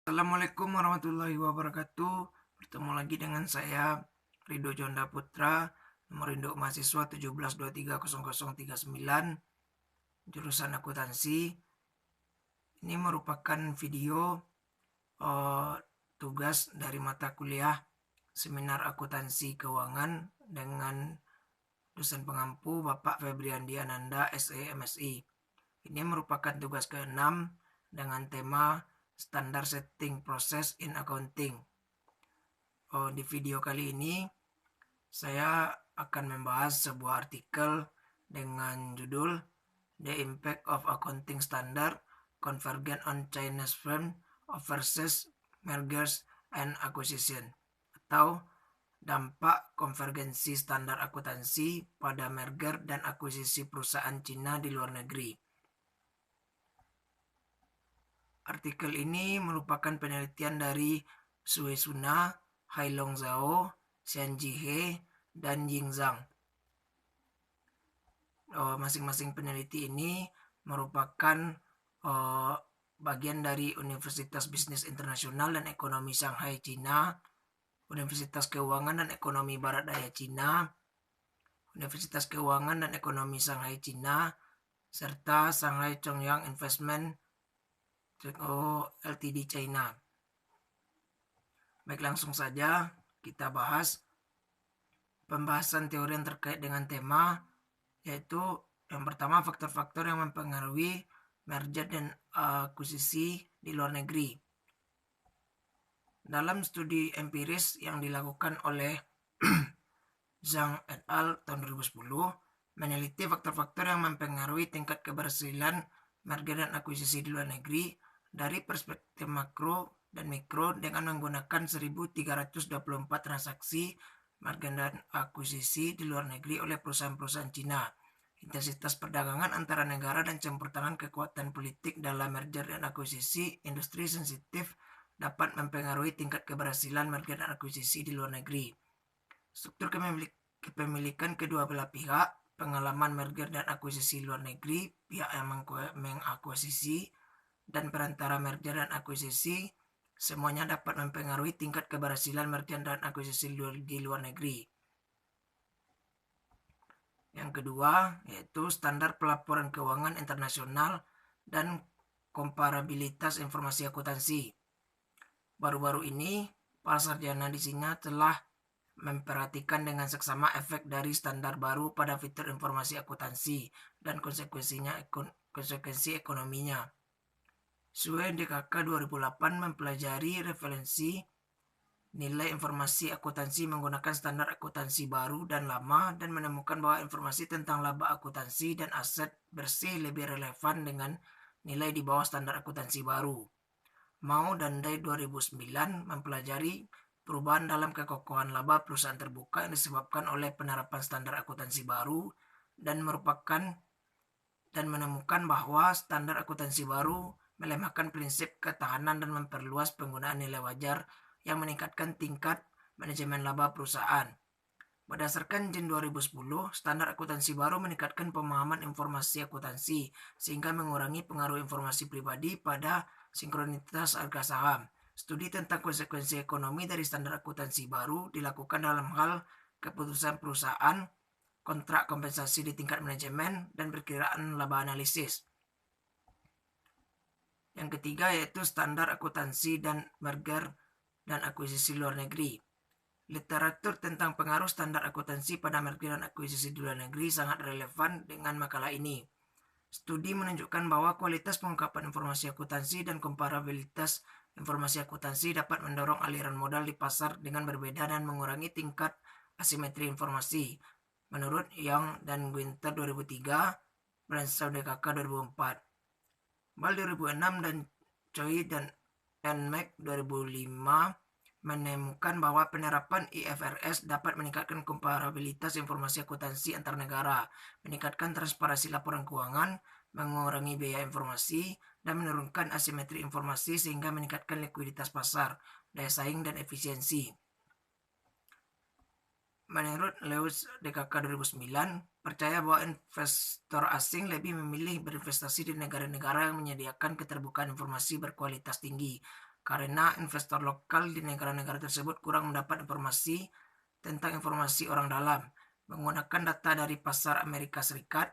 Assalamualaikum warahmatullahi wabarakatuh. Bertemu lagi dengan saya Rido Jonda Putra, nomor induk mahasiswa 17230039, jurusan akuntansi. Ini merupakan video eh, tugas dari mata kuliah Seminar Akuntansi Keuangan dengan dosen pengampu Bapak Febriandi Ananda, SE, MSI. Ini merupakan tugas ke-6 dengan tema Standar Setting Process in Accounting. Di video kali ini saya akan membahas sebuah artikel dengan judul The Impact of Accounting Standard Convergent on Chinese Firm versus Mergers and Acquisition, atau dampak konvergensi standar akuntansi pada merger dan akuisisi perusahaan Cina di luar negeri. Artikel ini merupakan penelitian dari Sue Suna, Hailong Zhao, Xianji He, dan Ying Zhang. Masing-masing peneliti ini merupakan bagian dari Universitas Bisnis Internasional dan Ekonomi Shanghai, Cina, Universitas Keuangan dan Ekonomi Barat Daya Cina, Universitas Keuangan dan Ekonomi Shanghai, Cina, serta Shanghai Chongyang Investment Ltd China. Baik, langsung saja kita bahas pembahasan teori yang terkait dengan tema, yaitu yang pertama faktor-faktor yang mempengaruhi merger dan akuisisi di luar negeri. Dalam studi empiris yang dilakukan oleh Zhang et al. Tahun 2010, meneliti faktor-faktor yang mempengaruhi tingkat keberhasilan merger dan akuisisi di luar negeri dari perspektif makro dan mikro dengan menggunakan 1.324 transaksi merger dan akuisisi di luar negeri oleh perusahaan-perusahaan Cina. Intensitas perdagangan antara negara dan campur tangan kekuatan politik dalam merger dan akuisisi industri sensitif dapat mempengaruhi tingkat keberhasilan merger dan akuisisi di luar negeri. Struktur kepemilikan kedua belah pihak, pengalaman merger dan akuisisi luar negeri, pihak yang mengakuisisi, dan perantara merger dan akuisisi, semuanya dapat mempengaruhi tingkat keberhasilan merger dan akuisisi di luar negeri. Yang kedua, yaitu standar pelaporan keuangan internasional dan komparabilitas informasi akuntansi. Baru-baru ini, para sarjana di Cina telah memperhatikan dengan seksama efek dari standar baru pada fitur informasi akuntansi dan konsekuensi ekonominya. Sue DKK 2008 mempelajari referensi nilai informasi akuntansi menggunakan standar akuntansi baru dan lama dan menemukan bahwa informasi tentang laba akuntansi dan aset bersih lebih relevan dengan nilai di bawah standar akuntansi baru. Mao dan Dai 2009 mempelajari perubahan dalam kekokohan laba perusahaan terbuka yang disebabkan oleh penerapan standar akuntansi baru dan menemukan bahwa standar akuntansi baru melemahkan prinsip ketahanan dan memperluas penggunaan nilai wajar yang meningkatkan tingkat manajemen laba perusahaan. Berdasarkan Jin 2010, standar akuntansi baru meningkatkan pemahaman informasi akuntansi sehingga mengurangi pengaruh informasi pribadi pada sinkronitas harga saham. Studi tentang konsekuensi ekonomi dari standar akuntansi baru dilakukan dalam hal keputusan perusahaan, kontrak kompensasi di tingkat manajemen, dan perkiraan laba analisis. Yang ketiga yaitu standar akuntansi dan merger dan akuisisi luar negeri. Literatur tentang pengaruh standar akuntansi pada merger dan akuisisi di luar negeri sangat relevan dengan makalah ini. Studi menunjukkan bahwa kualitas pengungkapan informasi akuntansi dan komparabilitas informasi akuntansi dapat mendorong aliran modal di pasar dengan berbeda dan mengurangi tingkat asimetri informasi. Menurut Young dan Guinter 2003, Branshaw DKK 2004. Bal 2006 dan Choi dan Nmack 2005 menemukan bahwa penerapan IFRS dapat meningkatkan komparabilitas informasi akuntansi antar negara, meningkatkan transparansi laporan keuangan, mengurangi biaya informasi, dan menurunkan asimetri informasi sehingga meningkatkan likuiditas pasar, daya saing, dan efisiensi. Menurut Lewis DKK 2009, percaya bahwa investor asing lebih memilih berinvestasi di negara-negara yang menyediakan keterbukaan informasi berkualitas tinggi karena investor lokal di negara-negara tersebut kurang mendapat informasi tentang informasi orang dalam menggunakan data dari pasar Amerika Serikat.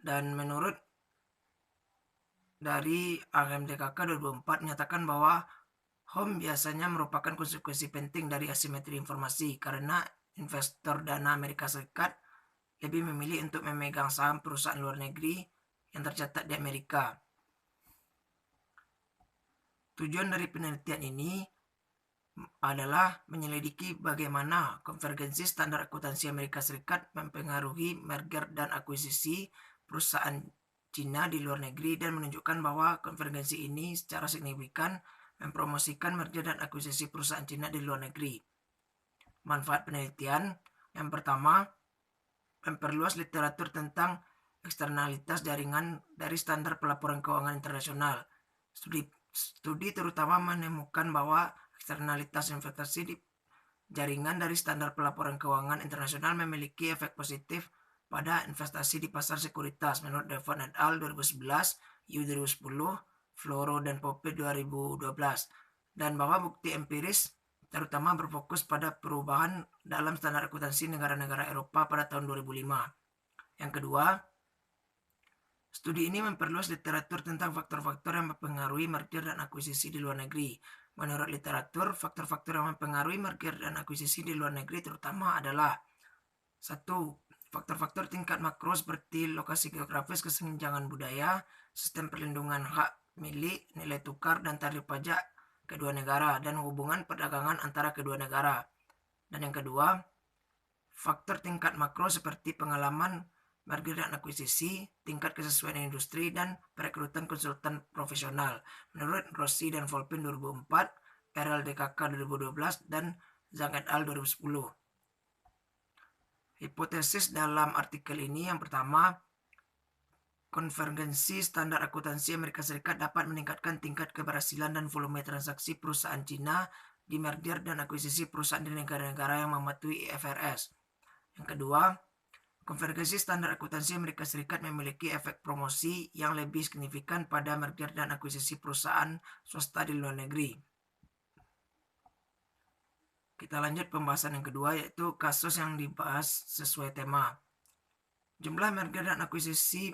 Dan menurut dari AMDKK 2004 menyatakan bahwa home biasanya merupakan konsekuensi penting dari asimetri informasi karena investor dana Amerika Serikat lebih memilih untuk memegang saham perusahaan luar negeri yang tercatat di Amerika. Tujuan dari penelitian ini adalah menyelidiki bagaimana konvergensi standar akuntansi Amerika Serikat mempengaruhi merger dan akuisisi perusahaan Cina di luar negeri dan menunjukkan bahwa konvergensi ini secara signifikan mempromosikan merger dan akuisisi perusahaan Cina di luar negeri. Manfaat penelitian yang pertama, memperluas literatur tentang eksternalitas jaringan dari standar pelaporan keuangan internasional. Studi terutama menemukan bahwa eksternalitas investasi di jaringan dari standar pelaporan keuangan internasional memiliki efek positif pada investasi di pasar sekuritas menurut Devon et al. 2011, Yu 2010, Floro dan Pope 2012, dan bahwa bukti empiris terutama berfokus pada perubahan dalam standar akuntansi negara-negara Eropa pada tahun 2005. Yang kedua, studi ini memperluas literatur tentang faktor-faktor yang mempengaruhi merger dan akuisisi di luar negeri. Menurut literatur, faktor-faktor yang mempengaruhi merger dan akuisisi di luar negeri terutama adalah 1. Faktor-faktor tingkat makro seperti lokasi geografis, kesenjangan budaya, sistem perlindungan hak milik, nilai tukar, dan tarif pajak kedua negara, dan hubungan perdagangan antara kedua negara. Dan yang kedua, faktor tingkat makro seperti pengalaman merger dan akuisisi, tingkat kesesuaian industri, dan perekrutan konsultan profesional. Menurut Rossi dan Volpin 2004, RLDKK 2012, dan Zhang et al. 2010. Hipotesis dalam artikel ini yang pertama, konvergensi standar akuntansi Amerika Serikat dapat meningkatkan tingkat keberhasilan dan volume transaksi perusahaan Cina di merger dan akuisisi perusahaan di negara-negara yang mematuhi IFRS. Yang kedua, konvergensi standar akuntansi Amerika Serikat memiliki efek promosi yang lebih signifikan pada merger dan akuisisi perusahaan swasta di luar negeri. Kita lanjut pembahasan yang kedua, yaitu kasus yang dibahas sesuai tema. Jumlah merger dan akuisisi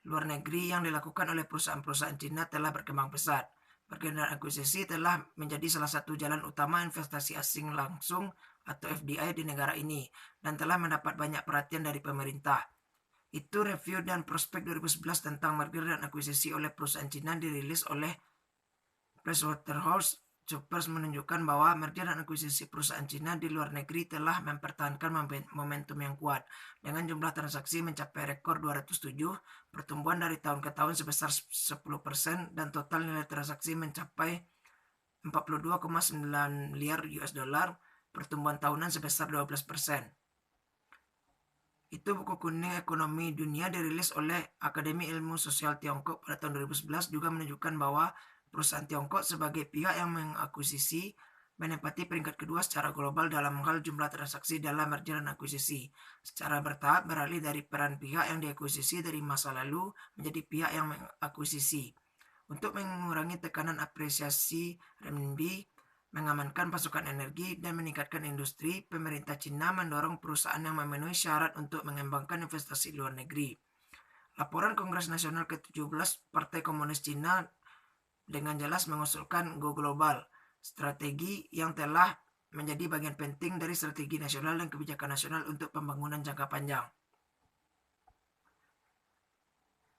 luar negeri yang dilakukan oleh perusahaan-perusahaan Cina telah berkembang pesat. Merger dan akuisisi telah menjadi salah satu jalan utama investasi asing langsung atau FDI di negara ini dan telah mendapat banyak perhatian dari pemerintah. Itu review dan prospek 2011 tentang merger dan akuisisi oleh perusahaan Cina dirilis oleh PricewaterhouseCoopers menunjukkan bahwa merger dan akuisisi perusahaan Cina di luar negeri telah mempertahankan momentum yang kuat dengan jumlah transaksi mencapai rekor 207, pertumbuhan dari tahun ke tahun sebesar 10% dan total nilai transaksi mencapai 42,9 miliar US dollar, pertumbuhan tahunan sebesar 12%. Itu buku kuning ekonomi dunia dirilis oleh Akademi Ilmu Sosial Tiongkok pada tahun 2011 juga menunjukkan bahwa perusahaan Tiongkok sebagai pihak yang mengakuisisi menempati peringkat kedua secara global dalam hal jumlah transaksi dalam merger dan akuisisi. Secara bertahap beralih dari peran pihak yang diakuisisi dari masa lalu menjadi pihak yang mengakuisisi. Untuk mengurangi tekanan apresiasi renminbi, mengamankan pasokan energi, dan meningkatkan industri, pemerintah Cina mendorong perusahaan yang memenuhi syarat untuk mengembangkan investasi luar negeri. Laporan Kongres Nasional ke-17 Partai Komunis Cina dengan jelas mengusulkan Go Global, strategi yang telah menjadi bagian penting dari strategi nasional dan kebijakan nasional untuk pembangunan jangka panjang.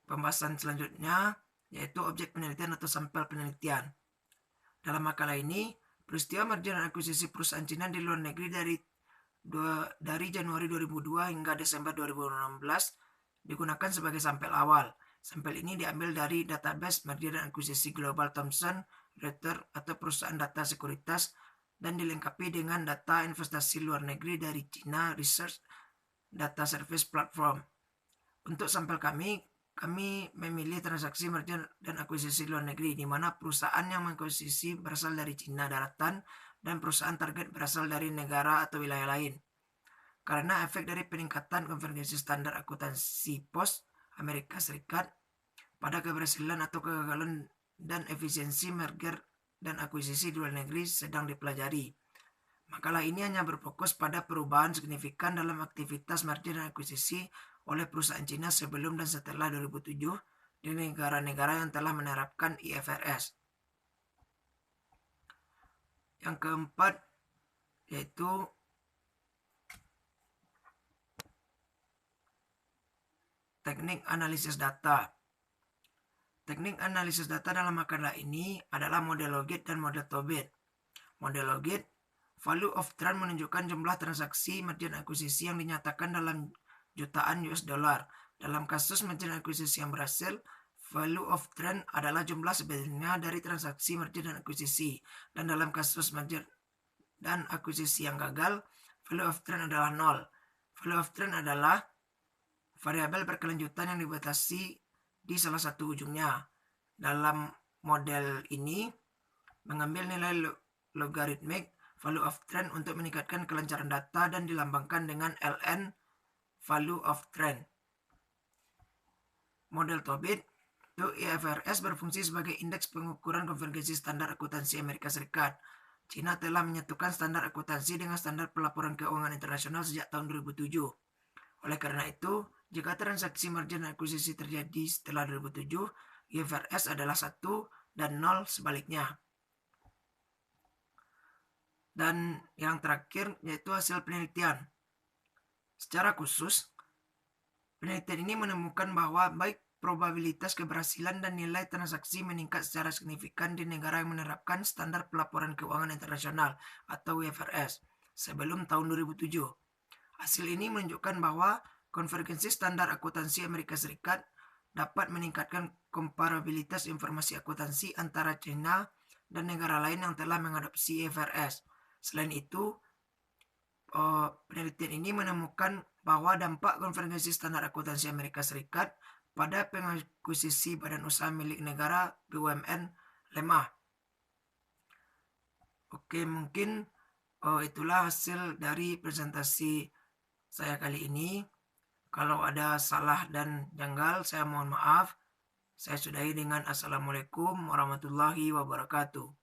Pembahasan selanjutnya yaitu objek penelitian atau sampel penelitian. Dalam makalah ini, peristiwa merger dan akuisisi perusahaan Cina di luar negeri dari Januari 2002 hingga Desember 2016 digunakan sebagai sampel awal. Sampel ini diambil dari database merger dan akuisisi Global Thomson Reuters atau perusahaan data sekuritas dan dilengkapi dengan data investasi luar negeri dari China Research Data Service Platform. Untuk sampel kami memilih transaksi merger dan akuisisi luar negeri di mana perusahaan yang mengakuisisi berasal dari Cina daratan dan perusahaan target berasal dari negara atau wilayah lain. Karena efek dari peningkatan konvergensi standar akuntansi pos Amerika Serikat pada keberhasilan atau kegagalan dan efisiensi merger dan akuisisi di luar negeri sedang dipelajari. Makalah ini hanya berfokus pada perubahan signifikan dalam aktivitas merger dan akuisisi oleh perusahaan Cina sebelum dan setelah 2007 di negara-negara yang telah menerapkan IFRS. Yang keempat yaitu teknik analisis data. Teknik analisis data dalam makalah ini adalah model Logit dan model Tobit. Model Logit, value of trend menunjukkan jumlah transaksi merger dan akuisisi yang dinyatakan dalam jutaan US dollar. Dalam kasus merger dan akuisisi yang berhasil, value of trend adalah jumlah sebenarnya dari transaksi merger dan akuisisi. Dan dalam kasus merger dan akuisisi yang gagal, value of trend adalah 0. Value of trend adalah variabel berkelanjutan yang dibatasi di salah satu ujungnya. Dalam model ini, mengambil nilai logaritmik value of trend untuk meningkatkan kelancaran data dan dilambangkan dengan ln value of trend. Model Tobit itu IFRS berfungsi sebagai indeks pengukuran konvergensi standar akuntansi Amerika Serikat. China telah menyatukan standar akuntansi dengan standar pelaporan keuangan internasional sejak tahun 2007. Oleh karena itu, jika transaksi merger dan akuisisi terjadi setelah 2007, IFRS adalah 1 dan 0 sebaliknya. Dan yang terakhir yaitu hasil penelitian. Secara khusus, penelitian ini menemukan bahwa baik probabilitas keberhasilan dan nilai transaksi meningkat secara signifikan di negara yang menerapkan standar pelaporan keuangan internasional atau IFRS sebelum tahun 2007. Hasil ini menunjukkan bahwa konvergensi standar akuntansi Amerika Serikat dapat meningkatkan komparabilitas informasi akuntansi antara China dan negara lain yang telah mengadopsi IFRS. Selain itu, penelitian ini menemukan bahwa dampak konvergensi standar akuntansi Amerika Serikat pada pengakuisisi badan usaha milik negara BUMN lemah. Oke, mungkin itulah hasil dari presentasi saya kali ini. Kalau ada salah dan janggal, saya mohon maaf. Saya sudahi dengan Assalamualaikum warahmatullahi wabarakatuh.